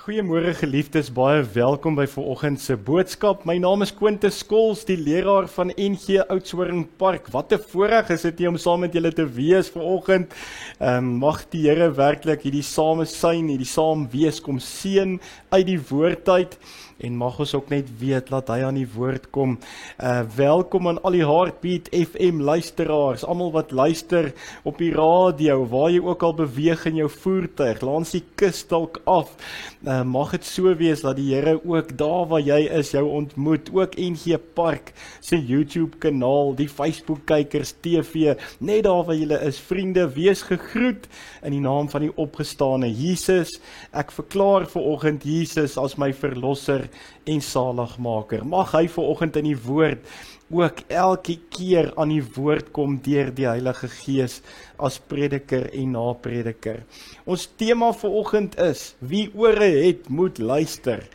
Goeiemôre geliefdes, baie welkom by vanoggend se boodskap. My naam is Quintus Skols, die leraar van NG Oudtshoorn Park. Wat 'n voorreg is dit om saam met julle te wees vanoggend. Mag die Here werklik hierdie samesyn, hierdie saam wees kom seën uit die woord uit. En mag ons ook net weet, laat hy aan die woord kom. Welkom aan al die Heartbeat FM luisteraars, almal wat luister op die radio, waar jy ook al beweeg in jou voertuig, langs die kus dalk af. Mag dit so wees dat die Here ook daar waar jy is, jou ontmoet, ook NG Park se YouTube kanaal, die Facebook kykers, TV, net daar waar jy is, vriende, wees gegroet in die naam van die opgestane Jesus. Ek verklaar vanoggend Jesus as my verlosser en saligmaker. Mag hy vanoggend in die woord ook elke keer aan die woord kom deur die Heilige Gees as prediker en naprediker. Ons tema vanoggend is, wie ore het, moet luister.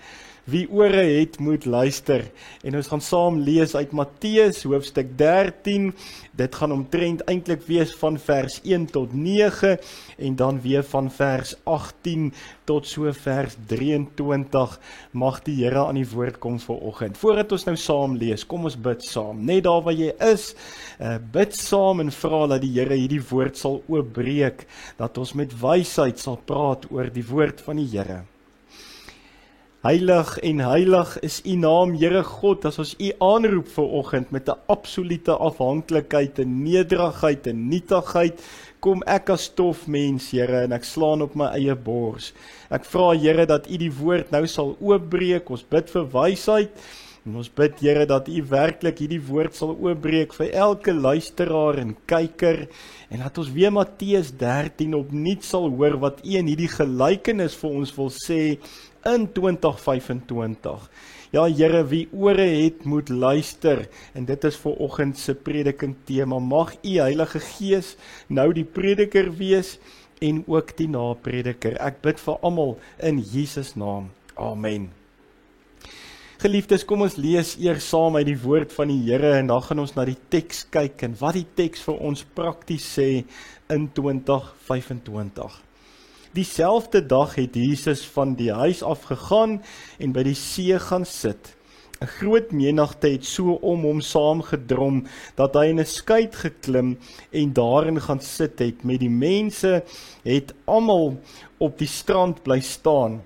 Wie ore het, moet luister. En ons gaan saam lees uit Matteus, hoofstuk 13. Dit gaan omtrent eintlik wees van vers 1 tot 9, en dan weer van vers 18 tot so vers 23. Mag die Here aan die woord kom vanoggend. Voordat ons nou saam lees, kom ons bid saam. Net daar waar jy is, bid saam en vra dat die Here hierdie woord sal oopbreek, dat ons met wysheid sal praat oor die woord van die Here. Heilig en heilig is U naam, Here God, as ons U aanroep vanoggend met 'n absolute afhanklikheid, 'n nederigheid, 'n nietigheid, kom ek as stofmens, Here, en ek slaan op my eie bors. Ek vra, Here, dat U die woord nou sal oopbreek. Ons bid vir wysheid, en ons bid, Here, dat U werklik hierdie woord sal oopbreek vir elke luisteraar en kyker, en dat ons weer Matteus 13 opnuut sal hoor wat U in hierdie gelykenis vir ons wil sê in 2025. Ja, Here, wie ore het, moet luister, en dit is vanoggend se prediking tema. Mag U Heilige Gees nou die prediker wees en ook die naprediker. Ek bid vir almal in Jesus naam. Amen. Geliefdes, kom ons lees eers saam uit die woord van die Here, en dan gaan ons na die teks kyk en wat die teks vir ons prakties sê in 2025. Dieselfde dag het Jesus van die huis af gegaan en by die see gaan sit. 'n Groot menigte het so om hom saamgedrom, dat hy in 'n skei geklim en daarin gaan sit het. Met die mense het almal op die strand bly staan.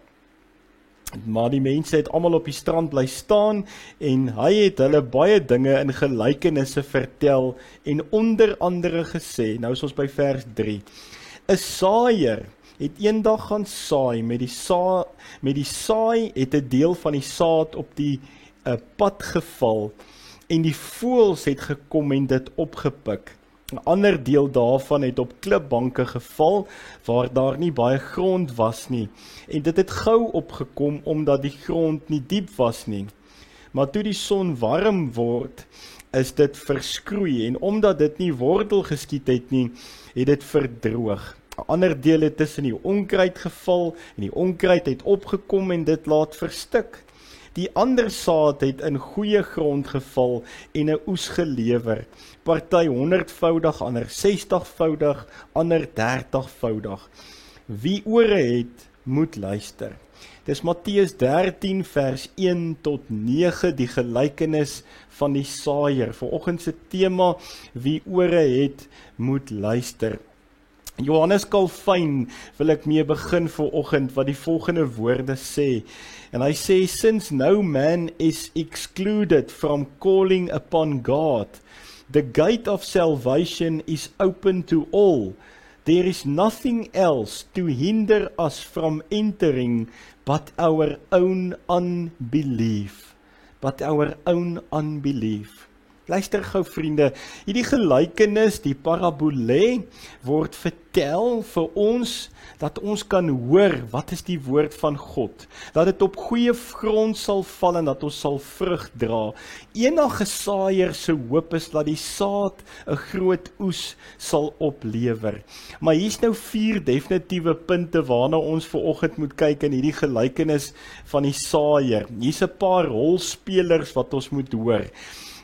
Maar die mense het almal op die strand bly staan, en hy het hulle baie dinge in gelykenisse vertel, en onder andere gesê, nou is ons by vers 3, 'n saaier het eendag gaan saai, met die saai het 'n deel van die saad op die pad geval, en die voëls het gekom en dit opgepik. 'n Ander deel daarvan het op klipbanke geval, waar daar nie baie grond was nie, en dit het gou opgekom, omdat die grond nie diep was nie. Maar toe die son warm word, is dit verskroei, en omdat dit nie wortel geskiet het nie, het dit verdroog. 'n Ander deel het tussen die onkruid geval, en die onkruid het opgekom en dit laat verstik. Die ander saad het in goeie grond geval en 'n oes gelewer. Party 100voudig, ander 60voudig, ander 30voudig. Wie ore het, moet luister. Dis Matteus 13 vers 1 tot 9, die gelykenis van die saaier. Vanoggend se tema, wie ore het, moet luister. Johannes Calvin wil ek mee begin vanoggend wat die volgende woorde sê. En hy sê, since no man is excluded from calling upon God, the gate of salvation is open to all. There is nothing else to hinder us from entering but our own unbelief. But our own unbelief. Luister gou vriende, hierdie gelykenis, die parabole, word vertel vir ons, dat ons kan hoor, wat is die woord van God, dat dit op goeie grond sal val, en dat ons sal vrug dra. Enige saaier se hoop is, dat die saad 'n groot oes sal oplewer. Maar hier's nou 4 definitiewe punte, waarna ons vanoggend moet kyk in hierdie gelykenis van die saaier. Hier's 'n paar rolspelers wat ons moet hoor.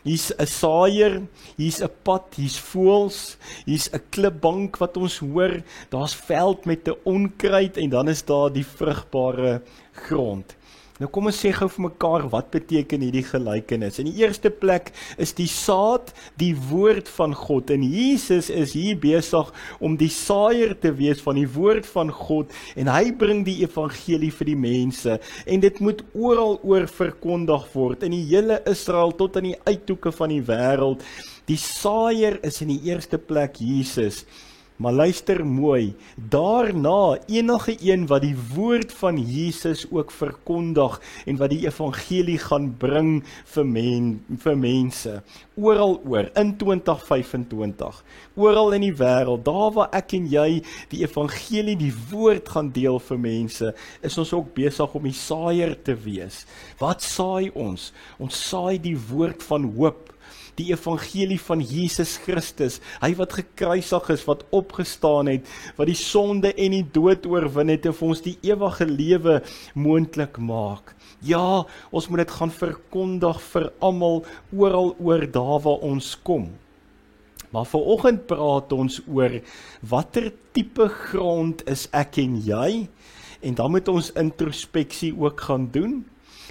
hier's 'n saaier, hier's 'n pad, hier's voëls, hier's 'n klipbank wat ons hoor, daar's veld met 'n onkruid en dan is daar die vrugbare grond. Nou kom ons sê gou vir mekaar, wat beteken hierdie gelykenis? In die eerste plek is die saad die woord van God, en Jesus is hier besig om die saaier te wees van die woord van God, en hy bring die evangelie vir die mense, en dit moet oral oor verkondig word, in die hele Israel tot aan die uithoeke van die wêreld. Die saaier is in die eerste plek Jesus. Maar luister mooi, daarna enige een wat die woord van Jesus ook verkondig en wat die evangelie gaan bring vir mense, oral oor, in 2025, oral in die wêreld, daar waar ek en jy die evangelie, die woord gaan deel vir mense, is ons ook besig om die saaier te wees. Wat saai ons? Ons saai die woord van hoop, die evangelie van Jesus Christus, hy wat gekruisig is, wat opgestaan het, wat die sonde en die dood oorwin het, en vir ons die ewige lewe moontlik maak. Ja, ons moet dit gaan verkondig vir almal, oral oor daar waar ons kom. Maar vanoggend praat ons oor, watter tipe grond is ek en jy? En dan moet ons introspeksie ook gaan doen.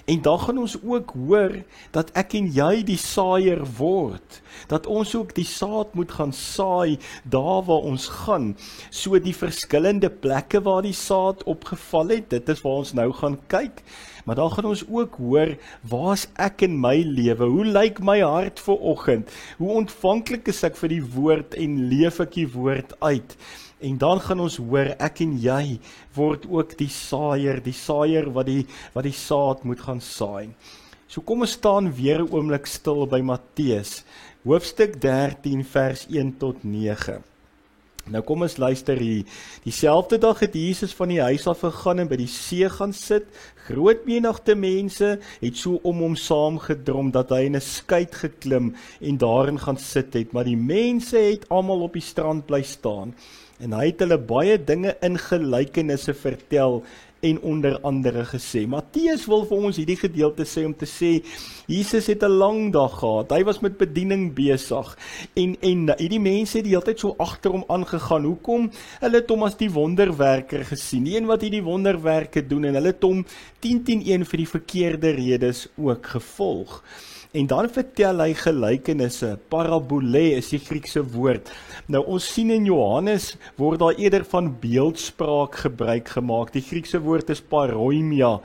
En dan gaan ons ook hoor, dat ek en jy die saaier word, dat ons ook die saad moet gaan saai, daar waar ons gaan, so die verskillende plekke waar die saad opgeval het, dit is waar ons nou gaan kyk, maar dan gaan ons ook hoor, waar is ek in my lewe, hoe lyk my hart vanoggend, hoe ontvanklik is ek vir die woord, en leef ek die woord uit, en dan gaan ons hoor, ek en jy word ook die saaier wat die saad moet gaan saai. So kom ons staan weer 'n oomblik stil by Matteus, hoofstuk 13 vers 1 tot 9. Nou kom ons luister hier. Dieselfde dag het Jesus van die huis af gegaan en by die see gaan sit. Groot menigte mense het so om hom saamgedrom dat hy in 'n skei geklim en daarin gaan sit het. Maar die mense het almal op die strand bly staan. En hy het hulle baie dinge in gelykenisse vertel en onder andere gesê. Matteus wil vir ons hierdie gedeelte sê om te sê, Jesus het 'n lang dag gehad, hy was met bediening besig, en hierdie mense het die hele tyd so agter hom aangegaan. Hoekom? Hulle het hom as die wonderwerker gesien, die een wat hierdie wonderwerke doen, en hulle het hom 10-10-1 vir die verkeerde redes ook gevolg. En dan vertel hy gelykenisse, parabole is die Griekse woord. Nou ons sien in Johannes word daar eerder van beeldspraak gebruik gemaak. Die Griekse woord is paroimia.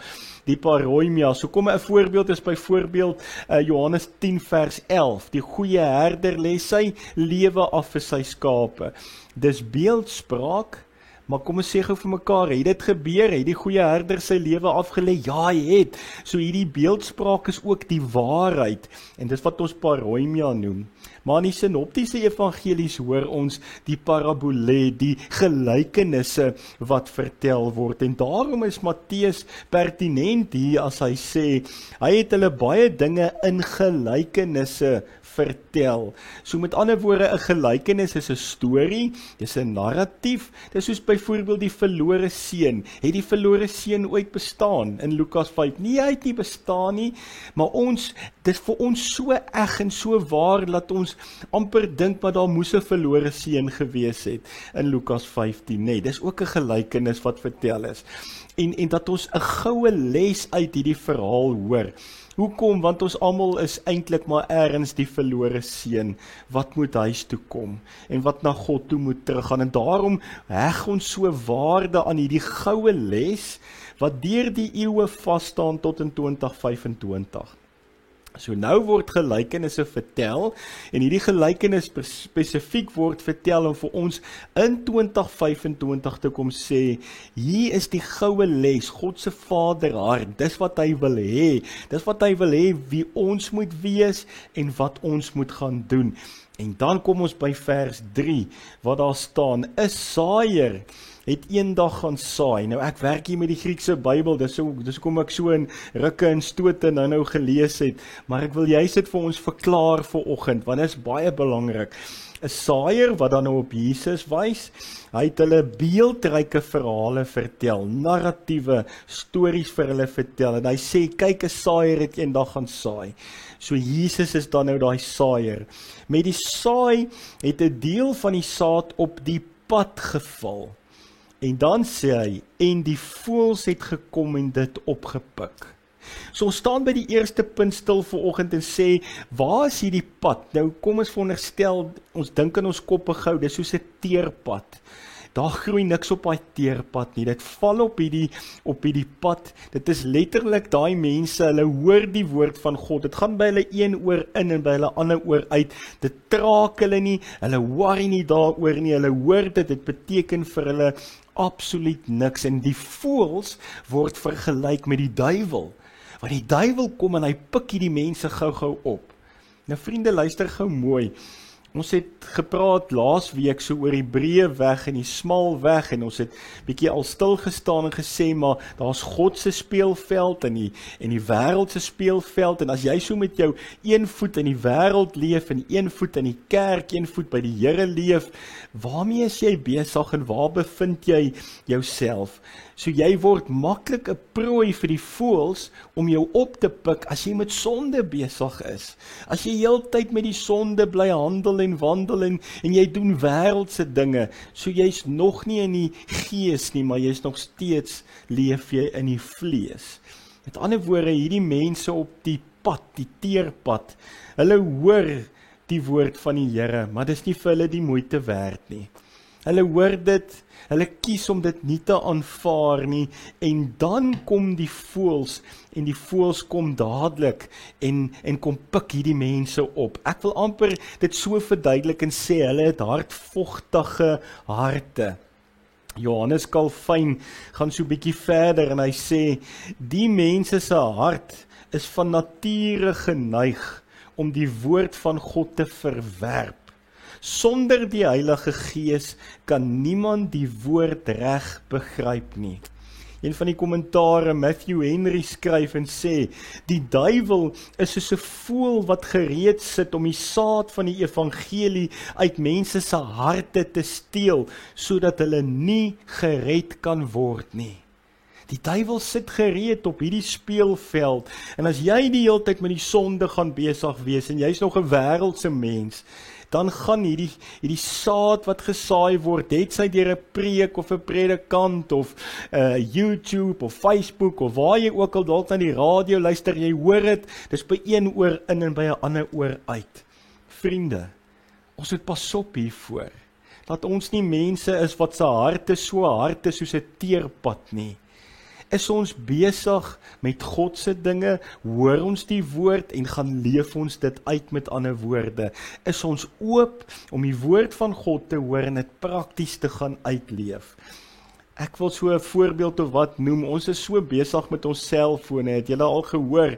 Die paroimia. So kom 'n voorbeeld is byvoorbeeld Johannes 10 vers 11. Die goeie herder lê sy lewe af vir sy skape. Dis beeldspraak. Maar kom ons sê gou vir mekaar, het dit gebeur, het die goeie herder sy lewe afgelê? Ja, hy het. So hierdie beeldspraak is ook die waarheid, en dis wat ons paroimia noem. Maar in die sinoptiese evangelies hoor ons die parabole, die gelykenisse wat vertel word, en daarom is Matteus pertinent hier as hy sê, hy het hulle baie dinge in gelykenisse vertel. So met ander woorde, 'n gelykenis is 'n storie, dis 'n narratief, dis soos byvoorbeeld die verlore seun. Het die verlore seun ooit bestaan in Lukas 5? Nee, hy het nie bestaan nie, maar dis vir ons so eg en so waar, dat ons amper dink wat daar moes 'n verlore seun gewees het in Lukas 15. Nee, dis ook 'n gelykenis wat vertel is. En dat ons 'n goue les uit hierdie verhaal hoor. Hoekom? Want ons almal is eintlik maar ergens die verlore seun wat moet huis toe kom en wat na God toe moet teruggaan, en daarom heg ons so waarde aan hierdie goue les wat deur die eeue vas staan tot in 2025. So nou word gelykenisse vertel, en hierdie gelykenis spesifiek word vertel om vir ons in 2025 te kom sê, hier is die goue les, God se Vaderhart, dis wat hy wil hê, wie ons moet wees en wat ons moet gaan doen. En dan kom ons by vers 3, wat daar staan, 'n saaier het eendag gaan saai. Nou ek werk hier met die Griekse Bybel, dis hoekom ek so in rukke en stote nou gelees het, maar ek wil juist dit vir ons verklaar vanoggend, want dit is baie belangrik. 'n saaier wat dan nou op Jesus wys. Hy het hulle beeldryke verhale vertel, narratiewe stories vir hulle vertel, en hy sê, kyk, 'n saaier het eendag gaan saai. So Jesus is dan nou daai saaier. Met die saai het 'n deel van die saad op die pad geval. En dan sê hy, en die voëls het gekom en dit opgepik. So ons staan by die eerste punt stil vanoggend en sê, waar is hierdie pad? Nou kom ons veronderstel, ons dink in ons koppe gou, dis soos 'n teerpad. Daar groei niks op daai teerpad nie, dit val op hierdie pad, dit is letterlik daai mense, hulle hoor die woord van God, dit gaan by hulle een oor in en by hulle ander oor uit, dit traak hulle nie, hulle worry nie daaroor nie, hulle hoor dit beteken vir hulle absoluut niks, en die voëls word vergelyk met die duiwel, want die duiwel kom en hy pik hierdie mense gou op. Nou vriende, luister gou mooi. Ons het gepraat laas week so oor die breë weg en die smal weg, en ons het bietjie al stil gestaan en gesê, maar daar's God se speelveld en die wêreld se speelveld, en as jy so met jou een voet in die wêreld leef en een voet in die kerk, een voet by die Here leef, waarmee is jy besig en waar bevind jy jouself? So jy word maklik 'n prooi vir die voëls om jou op te pik as jy met sonde besig is. As jy heeltyd met die sonde bly handel en wandel en jy doen wêreldse dinge, so jy's nog nie in die gees nie, maar jy's nog steeds leef jy in die vlees. Met ander woorde, hierdie mense op die pad, die teerpad, hulle hoor die woord van die Here, maar dis nie vir hulle die moeite werd nie. Hulle hoor dit, hulle kies om dit nie te aanvaar nie, en dan kom die voëls, en die voëls kom dadelik, en kom pik hierdie mense op. Ek wil amper dit so verduidelik en sê, hulle het hartvogtige harte. Johannes Calvin gaan so 'n bietjie verder, en hy sê, die mense se hart is van nature geneig om die woord van God te verwerp. Sonder die Heilige Gees kan niemand die woord reg begryp nie. Een van die kommentare, Matthew Henry, skryf en sê, die duiwel is soos 'n voël wat gereed sit om die saad van die evangelie uit mense se harte te steel, sodat hulle nie gered kan word nie. Die duiwel sit gereed op hierdie speelveld, en as jy die hele tyd met die sonde gaan besig wees, en jy's nog 'n wêreldse mens, dan gaan hierdie saad wat gesaai word, het sy deur 'n preek of 'n predikant of YouTube of Facebook of waar jy ook al dalk na die radio luister, jy hoor dit, dis by een oor in en by 'n ander oor uit. Vriende, ons moet pas op hiervoor, dat ons nie mense is wat se harte so hard is soos 'n teerpad nie. Is ons besig met God se dinge, hoor ons die woord en gaan leef ons dit uit, met ander woorde? Is ons oop om die woord van God te hoor en dit prakties te gaan uitleef? Ek wil so 'n voorbeeld of wat noem. Ons is so besig met ons selfone, het julle al gehoor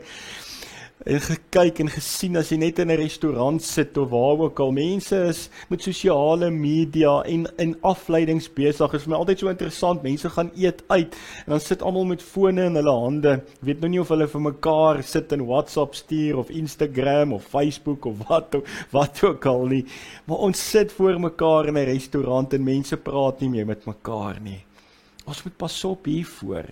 en gekyk en gesien as jy net in 'n restaurant sit of waar ook al, mense is met sosiale media en afleidings besig. Is vir my altyd so interessant, mense gaan eet uit en dan sit almal met fone in hulle hande. Ek weet nou nie of hulle vir mekaar sit in WhatsApp stuur of Instagram of Facebook of wat ook al nie, maar ons sit voor mekaar in 'n restaurant en mense praat nie meer met mekaar nie. Ons moet pas op hiervoor,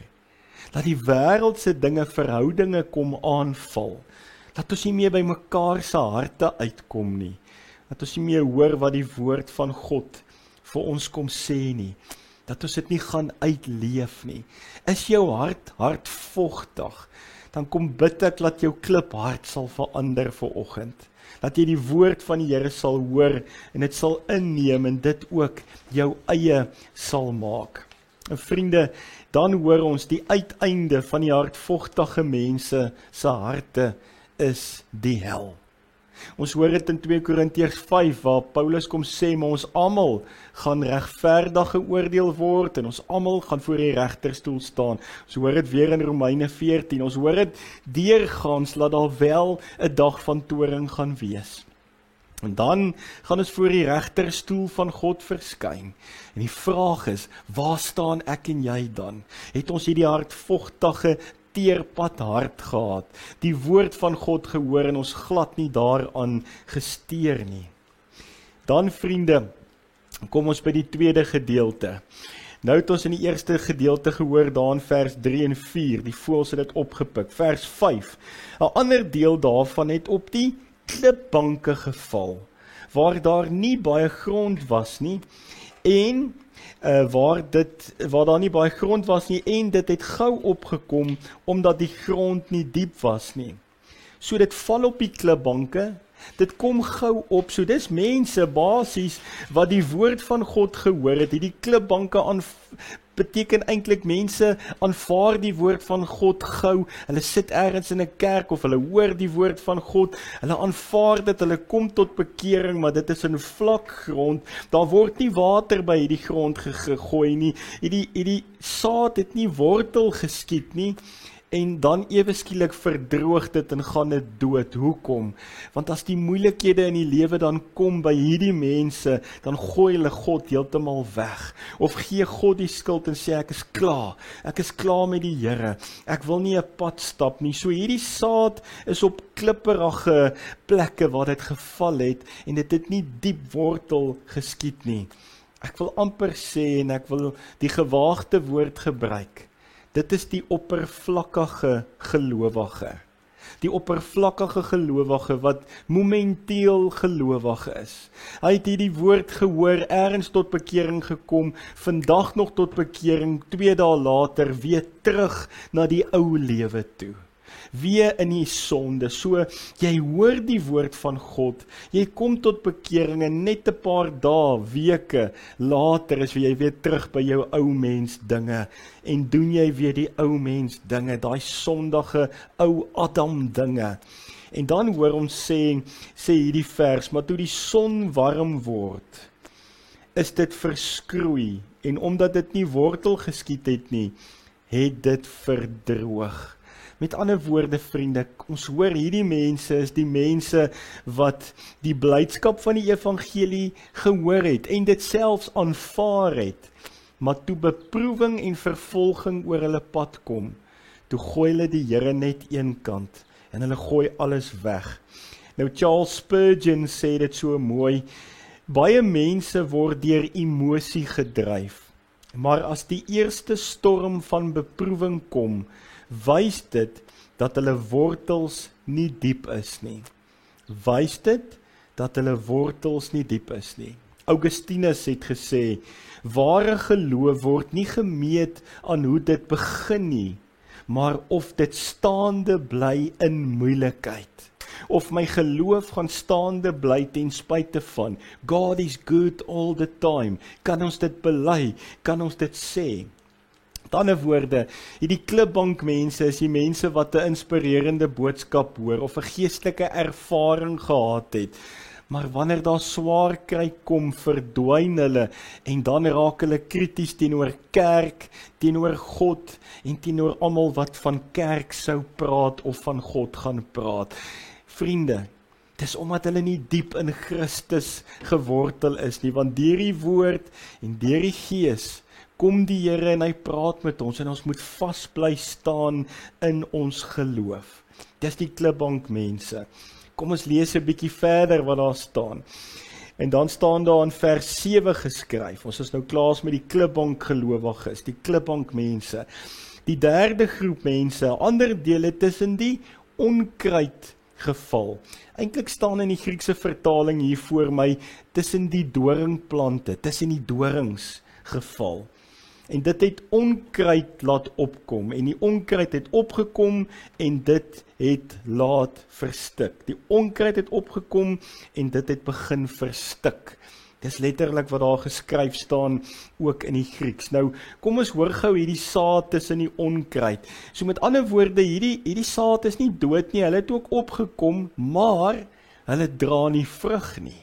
dat die wêreldse dinge verhoudinge kom aanval, dat ons nie meer by mekaar se harte uitkom nie, dat ons nie meer hoor wat die woord van God vir ons kom sê nie, dat ons dit nie gaan uitleef nie. Is jou hart hartvogtig, dan kom bid ek dat jou kliphart sal verander vanoggend, dat jy die woord van die Here sal hoor en dit sal inneem en dit ook jou eie sal maak. En vriende, dan hoor ons die uiteinde van die hartvogtige mense se harte is die hel. Ons hoor dit in 2 Korintiërs 5 waar Paulus kom sê, maar ons almal gaan regverdig geoordeel word en ons almal gaan voor die regterstoel staan. Ons hoor dit weer in Romeine 14. Ons hoor dit deurgaans dat daar wel 'n dag van toring gaan wees. En dan gaan ons voor die regterstoel van God verskyn. En die vraag is, waar staan ek en jy dan? Het ons hierdie hartvogtige teerpad hart gehad, die woord van God gehoor en ons glad nie daaraan gesteer nie? Dan vriende, kom ons by die tweede gedeelte. Nou het ons in die eerste gedeelte gehoor daar in vers 3 en 4, die voëls het dit opgepik. Vers 5, 'n ander deel daarvan het op die klipbanke geval, waar daar nie baie grond was nie, en waar daar nie baie grond was nie, en dit het gou opgekom, omdat die grond nie diep was nie. So dit val op die klipbanke, dit kom gou op, so dis mense basies wat die woord van God gehoor het, die klipbanke beteken eintlik mense aanvaar die woord van God gou, hulle sit ergens in 'n kerk of hulle hoor die woord van God, hulle aanvaar dit, hulle kom tot bekering, maar dit is in vlak grond, daar word nie water by hierdie grond gegooi nie, hierdie saad het nie wortel geskiet nie, en dan ewe skielik verdroog dit en gaan dit dood. Hoekom? Want as die moeilikhede in die lewe dan kom by hierdie mense, dan gooi hulle God heeltemal weg, of gee God die skuld en sê ek is klaar met die Here, ek wil nie 'n pad stap nie. So hierdie saad is op klipperige plekke waar dit geval het, en dit het nie diep wortel geskiet nie. Ek wil amper sê, en ek wil die gewaagde woord gebruik, dit is die oppervlakkige gelowige. Die oppervlakkige gelowige wat momenteel gelowig is. Hy het hierdie woord gehoor, ergens tot bekering gekom, vandag nog tot bekering, 2 dae later weer terug na die ou lewe toe. Weer in die sonde, so jy hoor die woord van God, jy kom tot bekering en net 'n paar dae, weke later is jy weer terug by jou ou mens dinge, en doen jy weer die ou mens dinge, daai sondige ou Adam dinge. En dan hoor ons sê hierdie vers, maar toe die son warm word, is dit verskroei, en omdat dit nie wortel geskiet het nie, het dit verdroog. Met ander woorde, vriende, ons hoor hierdie mense is die mense wat die blydskap van die evangelie gehoor het en dit selfs aanvaar het, maar toe beproewing en vervolging oor hulle pad kom, toe gooi hulle die Here net een kant en hulle gooi alles weg. Nou Charles Spurgeon sê dit so mooi, baie mense word deur emosie gedryf, maar as die eerste storm van beproewing kom, wys dit dat hulle wortels nie diep is nie. Wys dit dat hulle wortels nie diep is nie. Augustinus het gesê, ware geloof word nie gemeet aan hoe dit begin nie, maar of dit staande bly in moeilikheid. Of my geloof gaan staande bly ten spyte van. God is good all the time. Kan ons dit bely? Kan ons dit sê? Met ander woorde, hierdie klipbankmense is die mense wat 'n inspirerende boodskap hoor of 'n geestelike ervaring gehad het. Maar wanneer daar swaar kry kom, verdwyn hulle en dan raak hulle krities teenoor kerk, teenoor God en teenoor almal wat van kerk sou praat of van God gaan praat. Vriende, dis omdat hulle nie diep in Christus gewortel is nie, want deur die woord en deur die Gees kom die Here en hy praat met ons en ons moet vas bly staan in ons geloof. Dis die klipbankmense. Kom ons lees 'n bietjie verder wat daar staan. En dan staan daar in vers 7 geskryf. Ons is nou klaar met die klipbankgelowiges, die klipbankmense. Die derde groep mense, ander dele tussen die onkruid geval. Eintlik staan in die Griekse vertaling hier voor my tussen die doringplante, tussen die dorings geval. En dit het onkruid laat opkom, en die onkruid het opgekom, en dit het laat verstik. Die onkruid het opgekom, en dit het begin verstik. Dis letterlik wat daar geskryf staan, ook in die Grieks. Nou, kom ons hoor gou hierdie saad tussen die onkruid. So met ander woorde, hierdie saad is nie dood nie, hulle het ook opgekom, maar hulle dra nie vrug nie.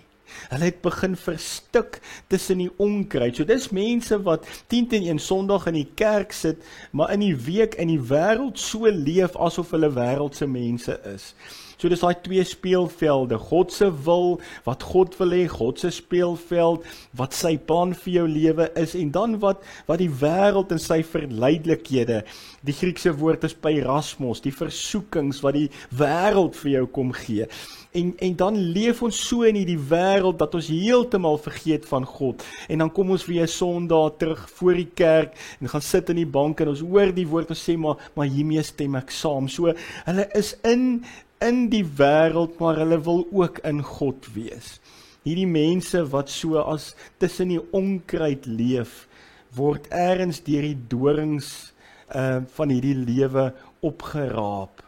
Hulle het begin verstik tussen die onkruid. So dis mense wat 10-1 Sondag in die kerk sit, maar in die week in die wêreld so leef asof hulle wêreldse mense is. So dis daai twee speelvelde, God se wil, wat God wil hê, God se speelveld, wat sy plan vir jou lewe is, en dan wat die wêreld en sy verleidelikhede, die Griekse woord is peirasmos, die versoekings wat die wêreld vir jou kom gee. En dan leef ons so in hierdie wêreld, wêreld dat ons heeltemal vergeet van God. En dan kom ons weer Sondag terug voor die kerk en gaan sit in die bank en ons hoor die woord en sê maar hiermee stem ek saam. So hulle is in die wêreld, maar hulle wil ook in God wees. Hierdie mense wat so as tussen die onkruid leef, word ergens deur die dorings van hierdie lewe opgeraap.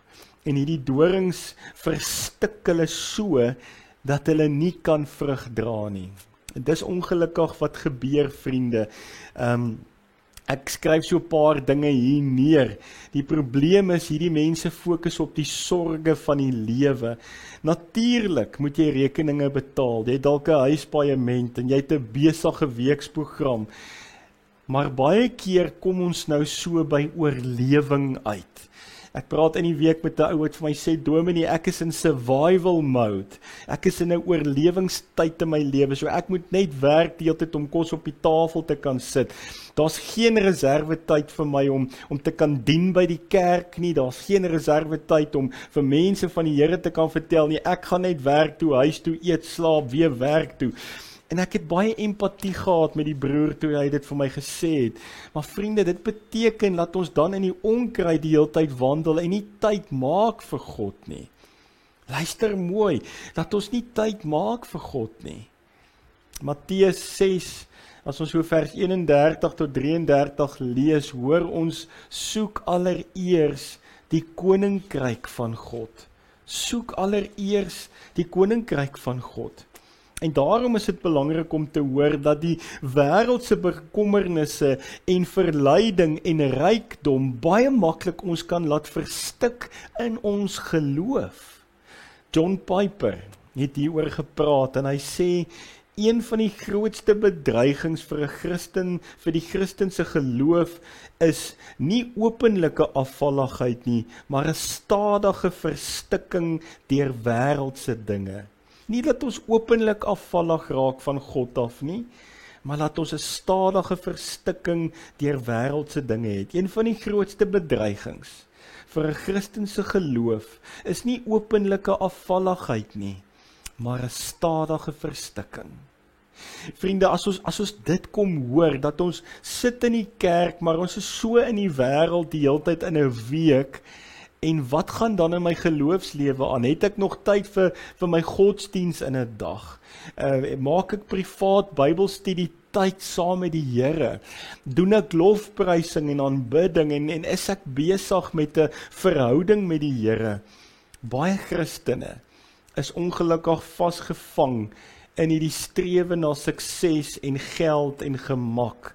En hierdie dorings verstik hulle so, dat hulle nie kan vrug dra nie. En dis ongelukkig wat gebeur, vriende. Ek skryf so 'n paar dinge hier neer. Die probleem is, hierdie mense fokus op die sorge van die lewe. Natuurlik moet jy rekeninge betaal. Jy het dalk 'n huispaaiement en jy het 'n besige weksprogram. Maar baie keer kom ons nou so by oorlewing uit. Ek praat in die week met 'n ou wat vir my sê, Dominee, ek is in survival mode. Ek is in 'n oorlewingstyd in my lewe, so ek moet net werk die hele tyd om kos op die tafel te kan sit. Daar's geen reservetyd vir my om te kan dien by die kerk nie. Daar's geen reservetyd om vir mense van die Here te kan vertel nie. Ek gaan net werk toe, huis toe, eet, slaap, weer werk toe. En ek het baie empatie gehad met die broer toe hy dit vir my gesê het. Maar vriende, dit beteken dat ons dan in die onkruid die hele tyd wandel en nie tyd maak vir God nie. Luister mooi, dat ons nie tyd maak vir God nie. Matteus 6, as ons so vers 31 tot 33 lees, hoor ons, soek allereers die koninkryk van God. Soek allereers die koninkryk van God. En daarom is dit belangrik om te hoor dat die wêreldse bekommernisse en verleiding en rykdom baie maklik ons kan laat verstik in ons geloof. John Piper het hieroor gepraat en hy sê, een van die grootste bedreigings vir 'n Christen, vir die Christense geloof, is nie openlike afvalligheid nie, maar 'n stadige verstikking deur wêreldse dinge. Nie dat ons openlik afvallig raak van God af nie, maar dat ons 'n stadige verstikking deur wêreldse dinge het. Een van die grootste bedreigings vir 'n Christense geloof is nie openlike afvalligheid nie, maar 'n stadige verstikking. Vriende, as ons dit kom hoor, dat ons sit in die kerk, maar ons is so in die wêreld die hele tyd in 'n week, en wat gaan dan in my geloofslewe aan? Het ek nog tyd vir my godsdiens in 'n dag? Maak ek privaat Bybelstudie tyd saam met die Here? Doen ek lofprysing en aanbidding en is ek besig met 'n verhouding met die Here? Baie Christene is ongelukkig vasgevang in hierdie strewe na sukses en geld en gemak.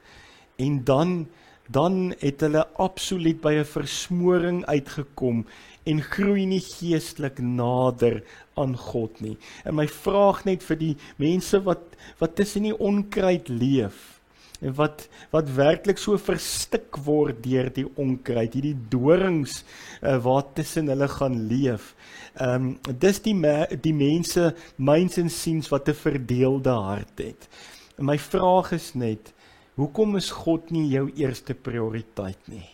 En dan het hulle absoluut by 'n versmoring uitgekom en groei nie geestelik nader aan God nie. En my vraag net vir die mense wat tussen die onkruid leef, en wat werklik so verstik word deur die onkruid, hierdie dorings wat tussen hulle gaan leef. Dis die mense, myns en siens, wat 'n verdeelde hart het. En my vraag is net, hoekom is God nie jou eerste prioriteit nie?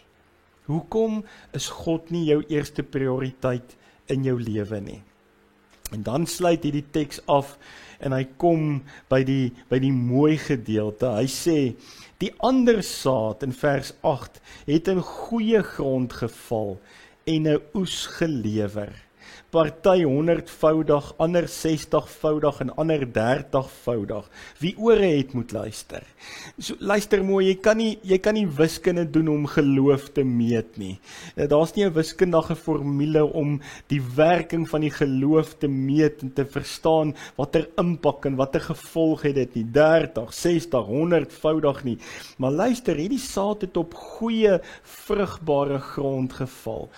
Hoekom is God nie jou eerste prioriteit in jou lewe nie? En dan sluit hierdie teks af en hy kom by die mooi gedeelte. Hy sê, die ander saad in vers 8 het in goeie grond geval en 'n oes gelewer. Party 100voudig, ander 60voudig en ander 30voudig. Wie ore het moet luister. So, luister mooi, jy kan nie wiskunde doen om geloof te meet nie. Daar's nie 'n wiskundige formule om die werking van die geloof te meet en te verstaan watter impak en watter gevolg het dit nie. 30, 60, 100voudig nie. Maar luister, hierdie saad het op goeie, vrugbare grond geval.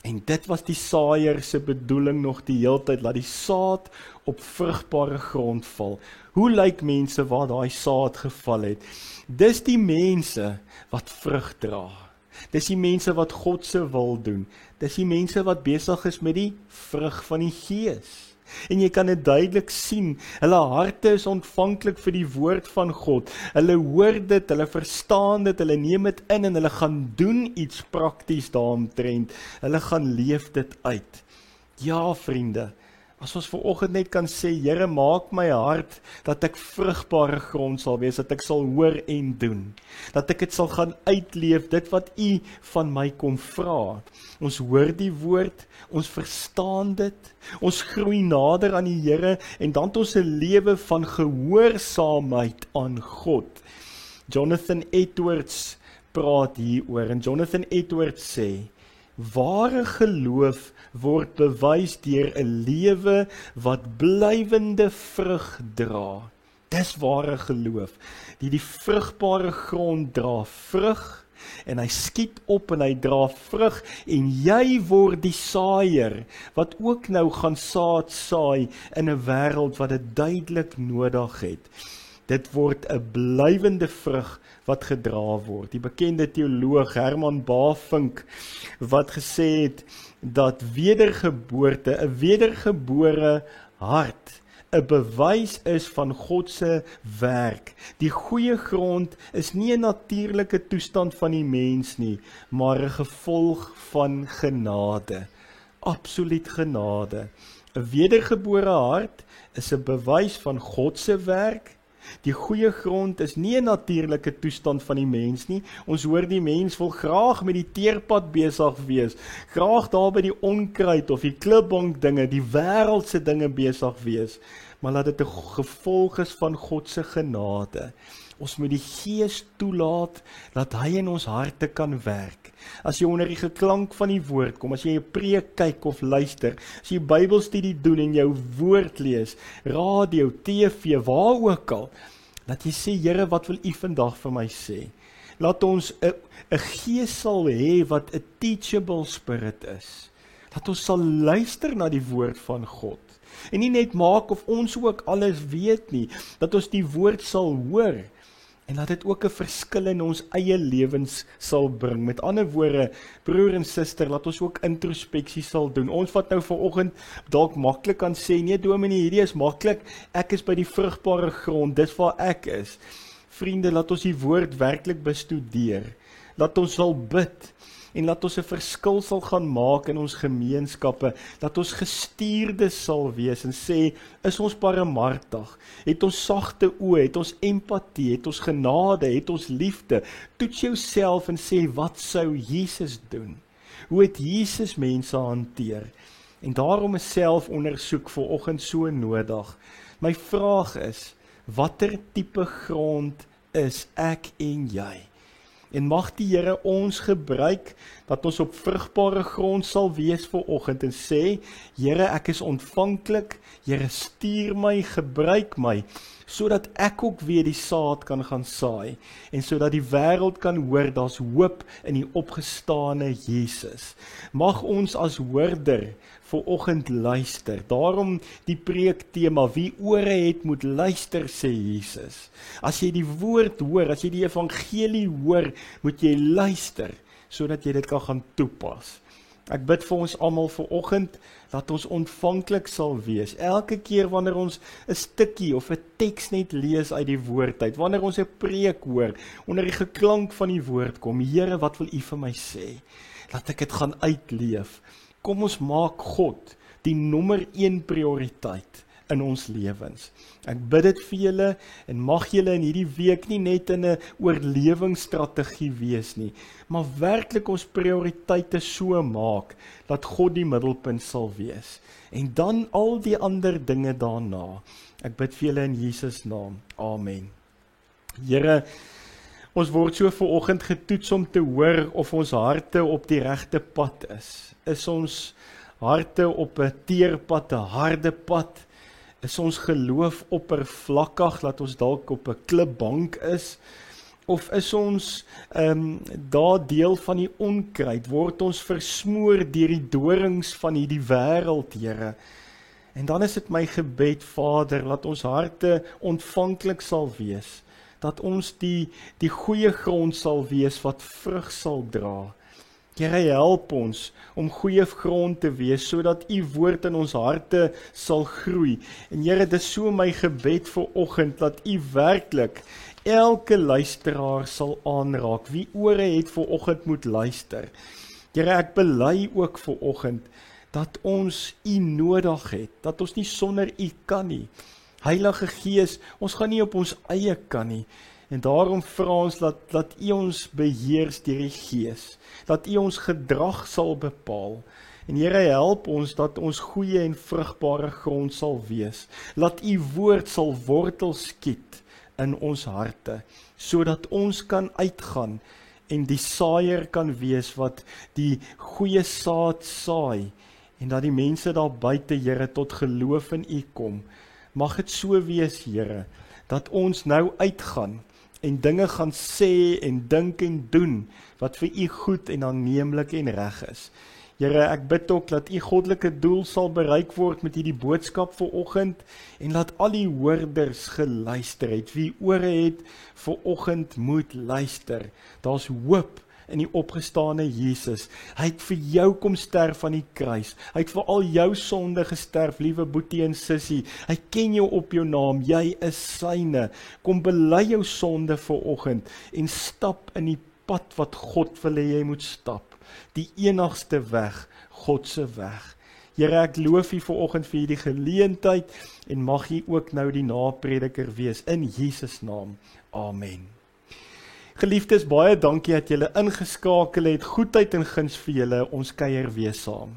En dit was die saaier se bedoeling nog die hele tyd, laat die saad op vrugbare grond val. Hoe lyk mense waar daai saad geval het? Dis die mense wat vrug dra. Dis die mense wat God se wil doen. Dis die mense wat besig is met die vrug van die Gees. En jy kan dit duidelik sien, hulle harte is ontvanklik vir die woord van God. Hulle hoor dit, hulle verstaan dit, hulle neem dit in en hulle gaan doen iets prakties daaromtrent. Hulle gaan leef dit uit. Ja, vriende, As ons vanoggend net kan sê, Here, maak my hart dat ek vrugbare grond sal wees, dat ek sal hoor en doen. Dat ek dit sal gaan uitleef, dit wat U van my kom vra. Ons hoor die woord, ons verstaan dit, ons groei nader aan die Here en dan het ons 'n lewe van gehoorsaamheid aan God. Jonathan Edwards praat hieroor en Jonathan Edwards sê, ware geloof word bewys deur 'n lewe wat blywende vrug dra. Dis ware geloof. Die vrugbare grond dra vrug en hy skiet op en hy dra vrug en jy word die saaier wat ook nou gaan saad saai in 'n wêreld wat dit duidelik nodig het. Dit word 'n blywende vrug wat gedra word. Die bekende teoloog Herman Bavinck wat gesê het dat wedergeboorte, 'n wedergebore hart, 'n bewys is van God se werk. Die goeie grond is nie 'n natuurlike toestand van die mens nie, maar 'n gevolg van genade. Absoluut genade. 'n Wedergebore hart is 'n bewys van God se werk. Die goeie grond is nie 'n natuurlike toestand van die mens nie. Ons hoor die mens wil graag met die teerpad besig wees, graag daar by die onkruid of die klipbonk dinge, die wêreldse dinge besig wees, maar laat dit 'n gevolg is van God se genade. Ons moet die Gees toelaat, dat hy in ons harte kan werk. As jy onder die geklank van die woord kom, as jy 'n preek kyk of luister, as jy Bybelstudie doen en jou woord lees, radio, TV, waar ook al, dat jy sê, Here, wat wil U vandag vir my sê? Laat ons 'n gees sal hê wat 'n teachable spirit is. Dat ons sal luister na die woord van God. En nie net maak of ons ook alles weet nie, dat ons die woord sal hoor, en dat dit ook 'n verskil in ons eie lewens sal bring. Met ander woorde, broer en suster, laat ons ook introspeksie sal doen. Ons wat nou vanoggend dalk maklik kan sê, nee dominee, hierdie is maklik, ek is by die vrugbare grond, dis waar ek is. Vriende, laat ons die woord werklik bestudeer. Laat ons sal bid, en laat ons 'n verskil sal gaan maak in ons gemeenskappe, dat ons gestuurdes sal wees en sê, is ons barmhartig, het ons sagte oë, het ons empatie, het ons genade, het ons liefde. Toets jouself en sê, wat sou Jesus doen? Hoe het Jesus mense hanteer? En daarom is selfondersoek vanoggend so nodig. My vraag is, watter tipe grond is ek en jy? En mag die Here ons gebruik, dat ons op vrugbare grond sal wees vanoggend en sê, Here, ek is ontvanklik, Here, stuur my, gebruik my, sodat ek ook weer die saad kan gaan saai, en sodat die wêreld kan hoor, daar's hoop in die opgestane Jesus. Mag ons as hoorder vanoggend luister. Daarom die preektema, wie ore het moet luister, sê Jesus. As jy die woord hoor, as jy die evangelie hoor, moet jy luister, sodat jy dit kan gaan toepas. Ek bid vir ons almal vanoggend, dat ons ontvanklik sal wees. Elke keer wanneer ons 'n stukkie of 'n teks net lees uit die woord uit, wanneer ons 'n preek hoor, onder die geklank van die woord kom, Here, wat wil U vir my sê? Laat ek dit gaan uitleef. Kom ons maak God die nommer 1 prioriteit in ons lewens. Ek bid dit vir julle en mag julle in hierdie week nie net in 'n oorlewingsstrategie wees nie, maar werklik ons prioriteite so maak dat God die middelpunt sal wees. En dan al die ander dinge daarna. Ek bid vir julle in Jesus naam. Amen. Here, ons word so vanoggend getoets om te hoor of ons harte op die regte pad is. Is ons harte op 'n teerpad, 'n harde pad? Is ons geloof oppervlakkig, dat ons dalk op 'n klipbank is? Of is ons daar deel van die onkruid? Word ons versmoor deur die dorings van hierdie wêreld, Here? En dan is dit my gebed, Vader, dat ons harte ontvanklik sal wees, dat ons die goeie grond sal wees wat vrug sal dra. Here, help ons om goeie grond te wees, sodat U woord in ons harte sal groei. En Here, dis so my gebed vir oggend, dat U werklik elke luisteraar sal aanraak. Wie ore het vir oggend moet luister. Here, ek bely ook vir oggend, dat ons U nodig het, dat ons nie sonder U kan nie. Heilige Gees, ons gaan nie op ons eie kan nie, en daarom vra ons dat U ons beheers deur die Gees, dat U ons gedrag sal bepaal, en Here, help ons dat ons goeie en vrugbare grond sal wees, laat U woord sal wortel skiet in ons harte, sodat ons kan uitgaan en die saaier kan wees wat die goeie saad saai, en dat die mense daar buite, Here, tot geloof in U kom. Mag dit so wees, Here, dat ons nou uitgaan en dinge gaan sê en dink en doen wat vir U goed en aanneemlik en reg is. Here, ek bid ook dat U goddelike doel sal bereik word met hierdie boodskap vanoggend en laat al die hoorders geluister het. Wie ore het vanoggend moet luister. Daar's hoop in die opgestane Jesus. Hy het vir jou kom sterf aan die kruis. Hy het vir al jou sonde gesterf, liewe boetie en sussie. Hy ken jou op jou naam. Jy is syne. Kom bely jou sonde vanoggend en stap in die pad wat God wil hê jy moet stap. Die enigste weg, God se weg. Here, ek loof U vanoggend vir hierdie geleentheid en mag U ook nou die naprediker wees in Jesus naam. Amen. Geliefdes, baie dankie dat julle ingeskakel het. Goedheid en guns vir julle. Ons kuier weer saam.